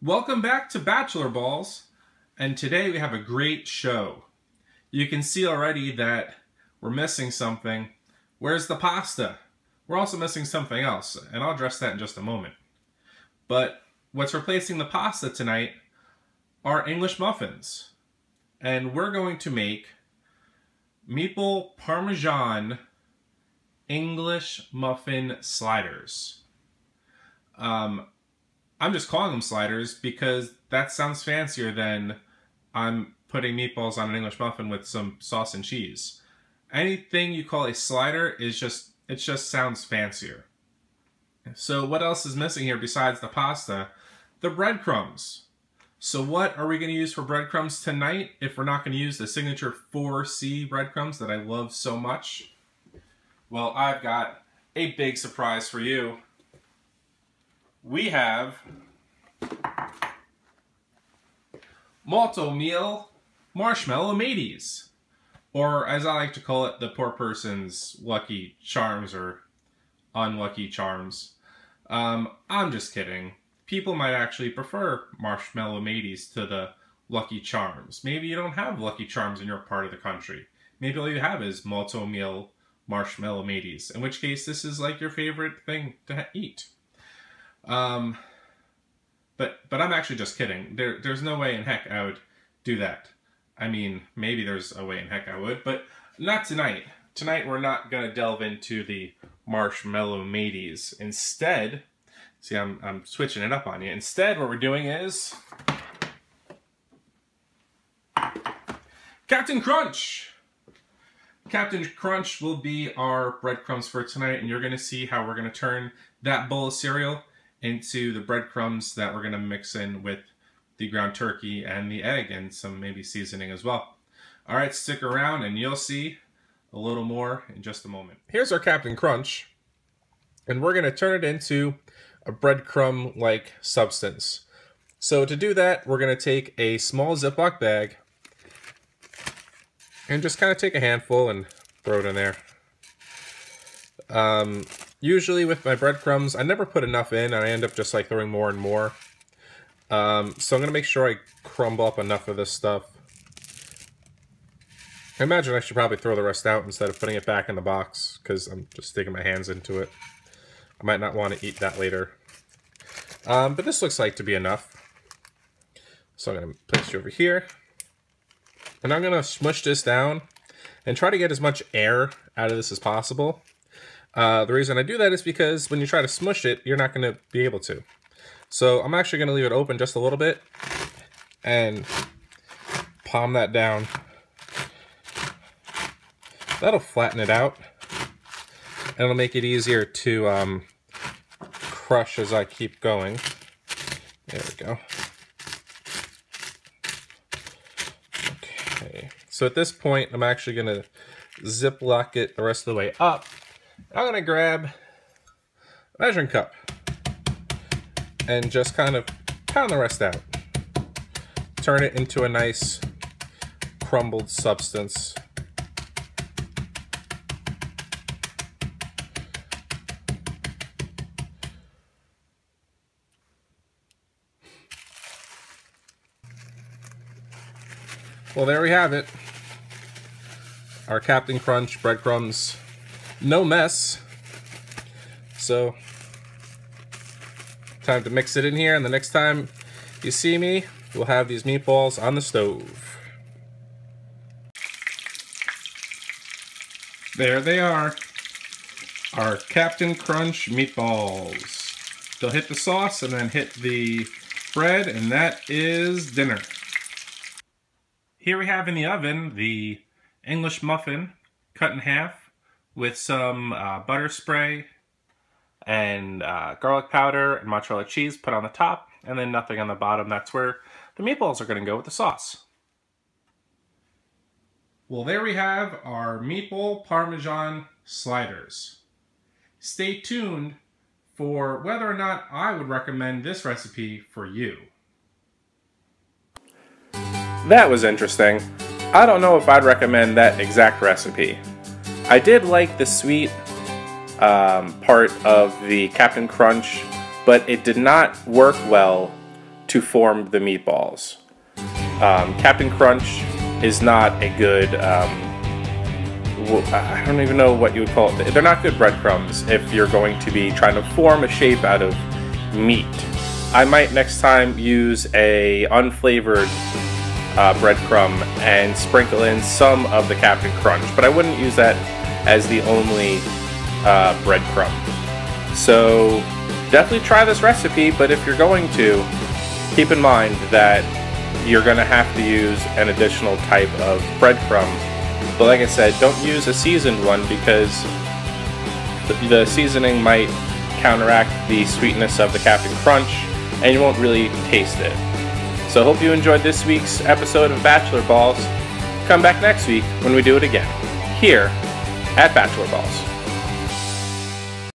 Welcome back to Bachelor Balls, and today we have a great show. You can see already that we're missing something. Where's the pasta? We're also missing something else, and I'll address that in just a moment. But what's replacing the pasta tonight are English muffins. And we're going to make maple parmesan English muffin sliders. I'm just calling them sliders because that sounds fancier than I'm putting meatballs on an English muffin with some sauce and cheese. Anything you call a slider is it just sounds fancier. So what else is missing here besides the pasta? The breadcrumbs. So what are we going to use for breadcrumbs tonight if we're not going to use the signature 4C breadcrumbs that I love so much? Well, I've got a big surprise for you. We have malto meal marshmallow mateys, or as I like to call it, the poor person's Lucky Charms or unlucky charms. I'm just kidding. People might actually prefer marshmallow mateys to the Lucky Charms. Maybe you don't have Lucky Charms in your part of the country. Maybe all you have is malto meal marshmallow mateys, in which case this is like your favorite thing to eat. But I'm actually just kidding. There's no way in heck I would do that. I mean, maybe there's a way in heck I would, but not tonight. Tonight we're not going to delve into the marshmallow mateys. Instead, see, I'm switching it up on you. Instead, what we're doing is Captain Crunch. Captain Crunch will be our breadcrumbs for tonight, and you're going to see how we're going to turn that bowl of cereal into the breadcrumbs that we're going to mix in with the ground turkey and the egg and some maybe seasoning as well. All right, stick around and you'll see a little more in just a moment. Here's our Captain Crunch, and we're going to turn it into a breadcrumb-like substance. So to do that, we're going to take a small Ziploc bag and just kind of take a handful and throw it in there. Usually with my breadcrumbs, I never put enough in, and I end up just like throwing more and more. So I'm going to make sure I crumble up enough of this stuff. I imagine I should probably throw the rest out instead of putting it back in the box, because I'm just sticking my hands into it. I might not want to eat that later. But this looks like to be enough. So I'm going to place you over here. And I'm going to smush this down and try to get as much air out of this as possible. The reason I do that is because when you try to smush it, you're not going to be able to. So I'm actually going to leave it open just a little bit and palm that down. That'll flatten it out, and it'll make it easier to crush as I keep going. There we go. Okay, so at this point, I'm actually going to Ziploc it the rest of the way up. I'm going to grab a measuring cup and just kind of pound the rest out. Turn it into a nice crumbled substance. Well, there we have it. Our Captain Crunch breadcrumbs. No mess. So, time to mix it in here, and the next time you see me, we'll have these meatballs on the stove. There they are. Our Captain Crunch meatballs. They'll hit the sauce and then hit the bread, and that is dinner. Here we have in the oven the English muffin cut in half with some butter spray and garlic powder and mozzarella cheese put on the top, and then nothing on the bottom. That's where the meatballs are going to go with the sauce. Well, there we have our meatball parmesan sliders. Stay tuned for whether or not I would recommend this recipe for you. That was interesting. I don't know if I'd recommend that exact recipe. I did like the sweet part of the Captain Crunch, but it did not work well to form the meatballs. Captain Crunch is not a good, I don't even know what you would call it. They're not good breadcrumbs if you're going to be trying to form a shape out of meat. I might next time use a unflavored breadcrumb and sprinkle in some of the Captain Crunch, but I wouldn't use that as the only breadcrumb. So definitely try this recipe, but if you're going to, keep in mind that you're going to have to use an additional type of breadcrumb. But like I said, don't use a seasoned one because the seasoning might counteract the sweetness of the Captain Crunch and you won't really taste it. So I hope you enjoyed this week's episode of Bachelor Balls. Come back next week when we do it again, here at Bachelor Balls.